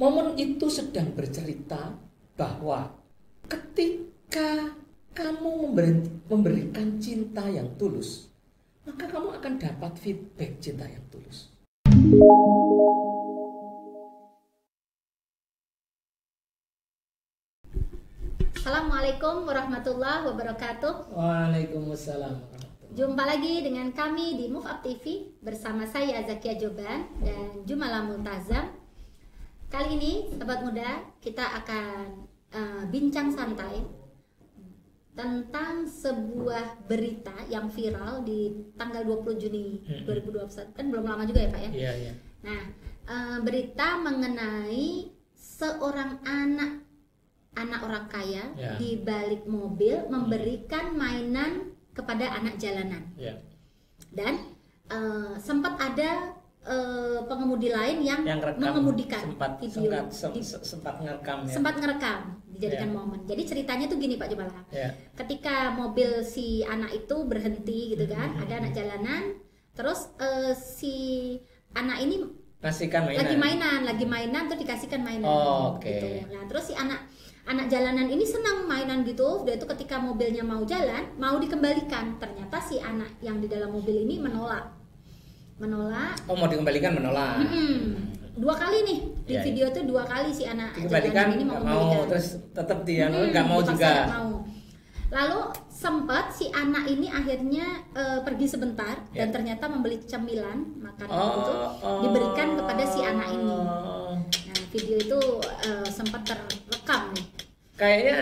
Momen itu sedang bercerita bahwa ketika kamu memberikan cinta yang tulus, maka kamu akan dapat feedback cinta yang tulus. Assalamualaikum warahmatullahi wabarakatuh. Waalaikumsalam. Jumpa lagi dengan kami di Move Up TV bersama saya Zakia Joban dan Jumala Multazam. Kali ini sahabat muda kita akan bincang santai tentang sebuah berita yang viral di tanggal 20 Juni 2021. Kan belum lama juga ya Pak ya? Iya. Nah, berita mengenai seorang anak orang kaya di balik mobil memberikan mainan kepada anak jalanan. Dan sempat ada pengemudi lain yang mengemudikan video, sempat ngerekam sempat ngerekam dijadikan momen. Jadi ceritanya tuh gini Pak Jumala. Ketika mobil si anak itu berhenti gitu kan, ada anak jalanan, terus si anak ini lagi mainan terus dikasihkan mainan. Gitu. Nah, terus si anak jalanan ini senang mainan gitu. Udah itu ketika mobilnya mau jalan, mau dikembalikan, ternyata si anak yang di dalam mobil ini menolak. Mau dikembalikan menolak. Dua kali nih di video tuh, dua kali si anak jalanan ini mau kembalikan. Terus tetap dia nggak mau juga. Mau. Lalu sempat si anak ini akhirnya pergi sebentar dan ternyata membeli cemilan makanan itu diberikan kepada si anak ini. Nah, video itu sempat terekam nih. Kayaknya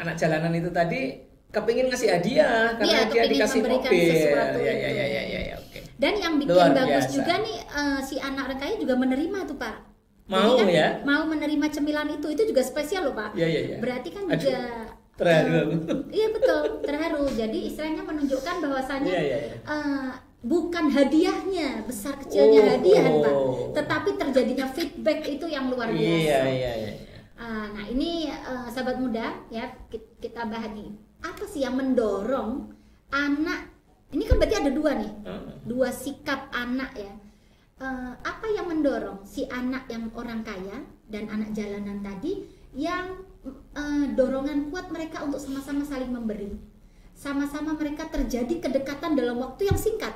anak jalanan itu tadi kepingin ngasih hadiah karena dia dikasih mobil. Iya. Oke. Dan yang bikin bagus juga nih, si anak orang kaya juga menerima tuh Pak. Mau kan, ya? Mau menerima cemilan itu juga spesial loh Pak. Iya. Berarti kan juga terharu. Iya betul, terharu. Jadi istilahnya menunjukkan bahwasannya bukan hadiahnya besar kecilnya hadiah Pak, tetapi terjadinya feedback itu yang luar biasa. Iya. Nah ini sahabat muda ya, kita bahas nih, apa sih yang mendorong anak ini? Kan berarti ada dua nih, dua sikap anak ya. Apa yang mendorong si anak yang orang kaya dan anak jalanan tadi yang dorongan kuat mereka untuk sama-sama saling memberi, sama-sama mereka terjadi kedekatan dalam waktu yang singkat,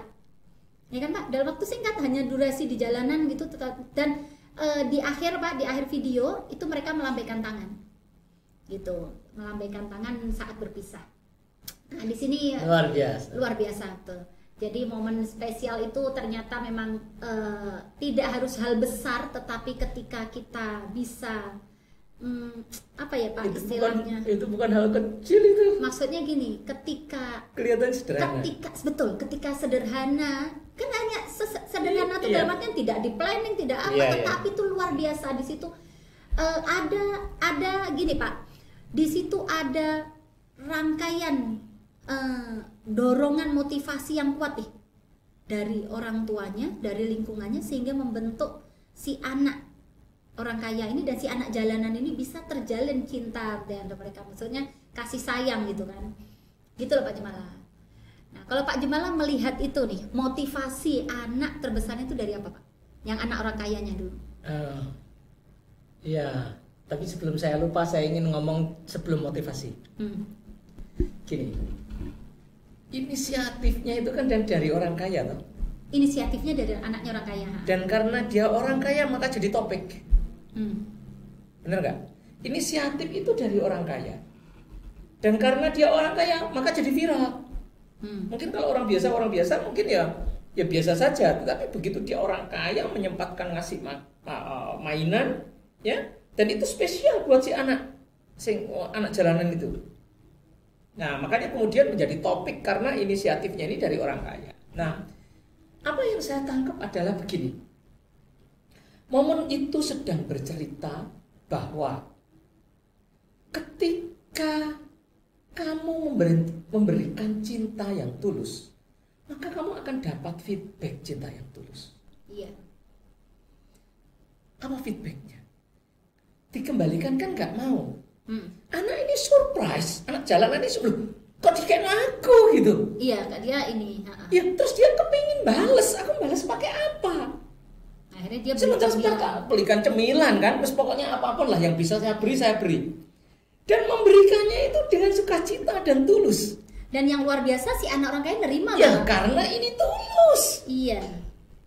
ya kan Pak? Dalam waktu singkat, hanya durasi di jalanan gitu, dan di akhir video itu mereka melambaikan tangan, gitu, melambaikan tangan saat berpisah. Nah di sini luar biasa tuh. Jadi momen spesial itu ternyata memang tidak harus hal besar, tetapi ketika kita bisa apa ya Pak istilahnya? Itu bukan hal kecil itu. Maksudnya gini, ketika kelihatan sederhana. Ketika sederhana, kan hanya sederhana itu dalam artian tidak di planning, tidak apa, tetapi itu luar biasa. Di situ ada gini Pak, di situ ada rangkaian dorongan motivasi yang kuat nih dari orang tuanya, dari lingkungannya, sehingga membentuk si anak orang kaya ini dan si anak jalanan ini bisa terjalin cinta dengan mereka, maksudnya kasih sayang gitu kan, gitu loh Pak Jumala. Nah kalau Pak Jumala melihat itu nih, motivasi anak terbesarnya itu dari apa Pak? Yang anak orang kayanya dulu. Iya, tapi sebelum saya lupa, saya ingin ngomong sebelum motivasi. Gini, inisiatifnya itu kan dari orang kaya toh. Inisiatifnya dari anaknya orang kaya. Dan karena dia orang kaya maka jadi topik. Bener nggak? Inisiatif itu dari orang kaya. Dan karena dia orang kaya maka jadi viral. Mungkin kalau orang biasa mungkin ya biasa saja. Tetapi begitu dia orang kaya menyempatkan ngasih mainan, ya, dan itu spesial buat si anak jalanan itu. Nah makanya kemudian menjadi topik karena inisiatifnya ini dari orang kaya. Nah apa yang saya tangkap adalah begini. Momen itu sedang bercerita bahwa ketika kamu memberikan cinta yang tulus, maka kamu akan dapat feedback cinta yang tulus. Iya. Apa feedbacknya? Dikembalikan kan nggak mau. Anak ini surprise, anak jalanan ini kok dikain aku gitu. Iya, dia ini. Ya terus dia kepingin bales, aku bales pakai apa? Nah Akhirnya dia sebentar belikan cemilan kan, terus pokoknya apapun lah yang bisa saya beri. Dan memberikannya itu dengan sukacita dan tulus. Dan yang luar biasa si anak orang kaya nerima ya, karena ini tulus. Iya.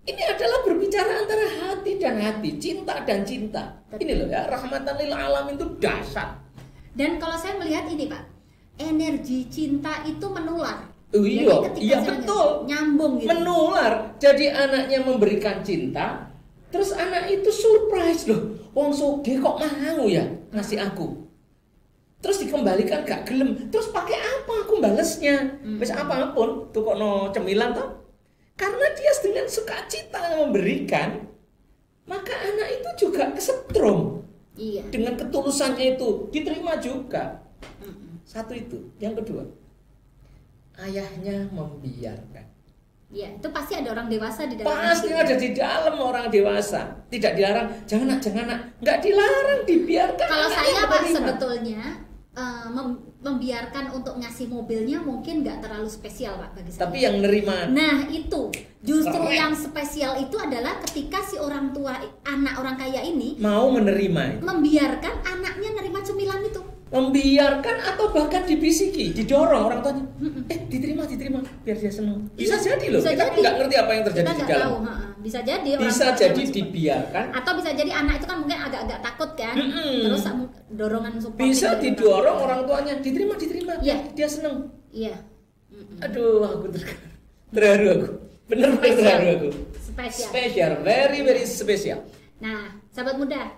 Ini adalah berbicara antara hati dan hati, cinta dan cinta. Betul. Ini loh ya, rahmatan lil alamin itu dasar. Dan kalau saya melihat ini Pak, energi cinta itu menular. Iya betul. Nyambung gitu. Menular. Jadi anaknya memberikan cinta, terus anak itu surprise loh. Wong soge kok mau ya ngasih aku. Terus dikembalikan gak gelem. Terus pakai apa aku balesnya? Wis apapun, tuh kok no cemilan toh. Karena dia dengan sukacita memberikan, maka anak itu juga kesetrum. Iya. Dengan ketulusannya itu diterima juga. Satu itu. Yang kedua, ayahnya membiarkan. Ya, itu pasti ada orang dewasa di dalam. Pasti ada di dalam orang dewasa. Tidak dilarang, jangan nak. Nggak dilarang, dibiarkan. Kalau saya Pak sebetulnya membiarkan untuk ngasih mobilnya mungkin nggak terlalu spesial Pak bagi saya. Tapi yang nerima. Nah itu justru yang spesial itu adalah ketika si orang tua anak orang kaya ini mau menerima. Membiarkan anaknya nerima cemilan itu. Membiarkan atau bahkan dibisiki, didorong orang tuanya. Diterima biar dia senang. Bisa jadi loh. Kita nggak ngerti apa yang terjadi di dalam. Bisa jadi. Bisa jadi dibiarkan. Atau bisa jadi anak itu kan mungkin agak-agak takut kan. Terus dorongan support. Bisa didorong orang tuanya. Diterima. Ya. Dia senang. Iya. Aduh, aku terharu aku. Bener-bener terharu aku. Spesial. Very spesial. Nah, sahabat muda,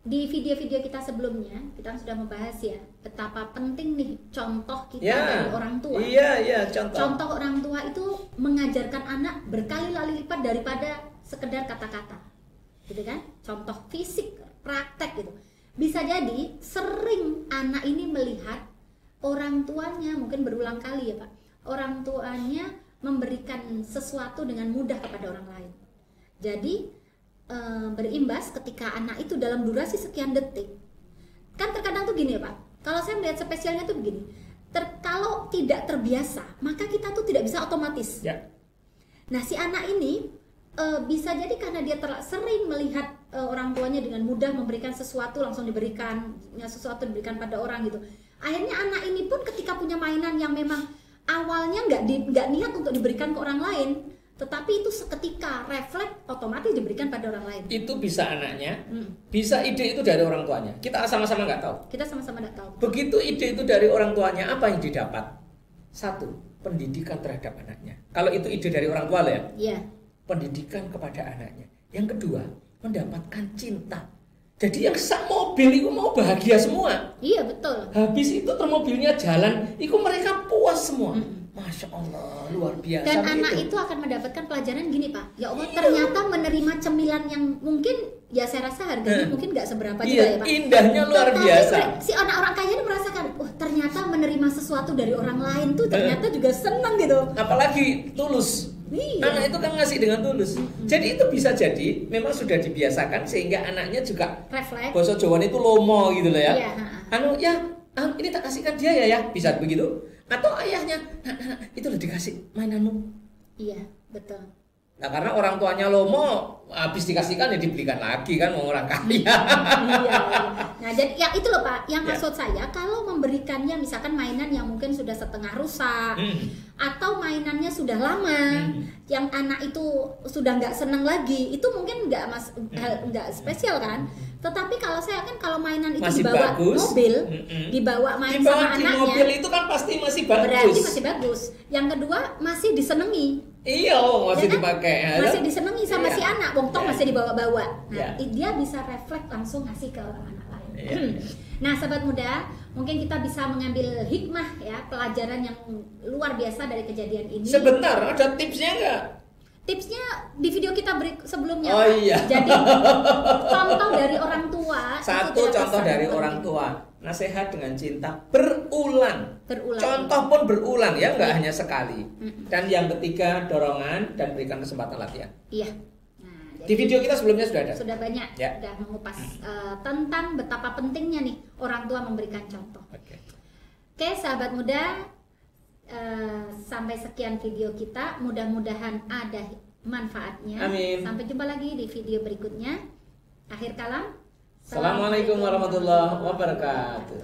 di video-video kita sebelumnya kita sudah membahas ya betapa penting nih contoh kita dari orang tua. Iya, contoh. Contoh orang tua itu mengajarkan anak berkali-kali lipat daripada sekedar kata-kata, gitu kan? Contoh fisik, praktek gitu. Bisa jadi sering anak ini melihat orang tuanya mungkin berulang kali ya Pak. Orang tuanya memberikan sesuatu dengan mudah kepada orang lain. Jadi berimbas ketika anak itu dalam durasi sekian detik. Kan terkadang tuh gini ya Pak, kalau saya melihat spesialnya tuh begini, kalau tidak terbiasa maka kita tuh tidak bisa otomatis ya. Nah si anak ini bisa jadi karena dia sering melihat orang tuanya dengan mudah memberikan sesuatu langsung diberikan, sesuatu diberikan pada orang gitu. Akhirnya anak ini pun ketika punya mainan yang memang awalnya nggak niat untuk diberikan ke orang lain, tetapi itu seketika refleks otomatis diberikan pada orang lain. Itu bisa anaknya, bisa ide itu dari orang tuanya. Kita sama-sama nggak tahu. Begitu ide itu dari orang tuanya, apa yang didapat? Satu, pendidikan terhadap anaknya. Kalau itu ide dari orang tua ya. Iya. Pendidikan kepada anaknya. Yang kedua, mendapatkan cinta. Jadi yang sak mobil itu mau bahagia semua. Iya betul. Habis itu termobilnya jalan, itu mereka puas semua. Masya Allah, luar biasa. Dan anak itu akan mendapatkan pelajaran gini Pak. Ya Allah, ternyata menerima cemilan yang mungkin ya saya rasa harganya mungkin nggak seberapa juga ya Pak. Indahnya luar biasa. Si anak orang kaya ini merasakan, ternyata menerima sesuatu dari orang lain tuh ternyata juga senang gitu. Apalagi tulus. Anak itu kan ngasih dengan tulus. Jadi itu bisa jadi memang sudah dibiasakan sehingga anaknya juga refleks. Bahasa Jawa itu lomo gitu loh ya. Iya, ini tak kasihkan dia ya, bisa begitu. Atau ayahnya, itu udah dikasih mainanmu. Iya, betul. Nah karena orang tuanya lomo, habis dikasihkan ya dibelikan lagi kan orang kaya. Iya. Nah jadi ya itu loh Pak, yang maksud saya kalau memberikannya misalkan mainan yang mungkin sudah setengah rusak atau mainannya sudah lama, yang anak itu sudah nggak senang lagi, itu mungkin nggak spesial kan. Tetapi kalau saya kan kalau mainan itu masih dibawa bagus. Mobil, dibawa main sama anaknya, mobil itu kan pasti masih bagus. Berarti masih bagus. Yang kedua masih disenangi. Iya, masih dipakai. Masih disenangi sama si anak, wong tong masih dibawa-bawa. Nah, dia bisa refleks langsung ngasih ke orang anak lain. Nah, sahabat muda, mungkin kita bisa mengambil hikmah ya, pelajaran yang luar biasa dari kejadian ini. Sebentar, ada tipsnya nggak? Tipsnya di video kita sebelumnya. Oh iya. Jadi contoh dari orang tua. Satu contoh dari orang tua. Nasihat dengan cinta berulang. Contoh pun berulang ya, nggak hanya sekali. Dan yang ketiga dorongan dan berikan kesempatan latihan. Iya. Nah, di video kita sebelumnya sudah ada. Sudah banyak. Ya. Sudah mengupas tentang betapa pentingnya nih orang tua memberikan contoh. Oke, sahabat muda. Sampai sekian video kita, mudah-mudahan ada manfaatnya. Amin. Sampai jumpa lagi di video berikutnya. Akhir kalam. Assalamualaikum warahmatullahi wabarakatuh.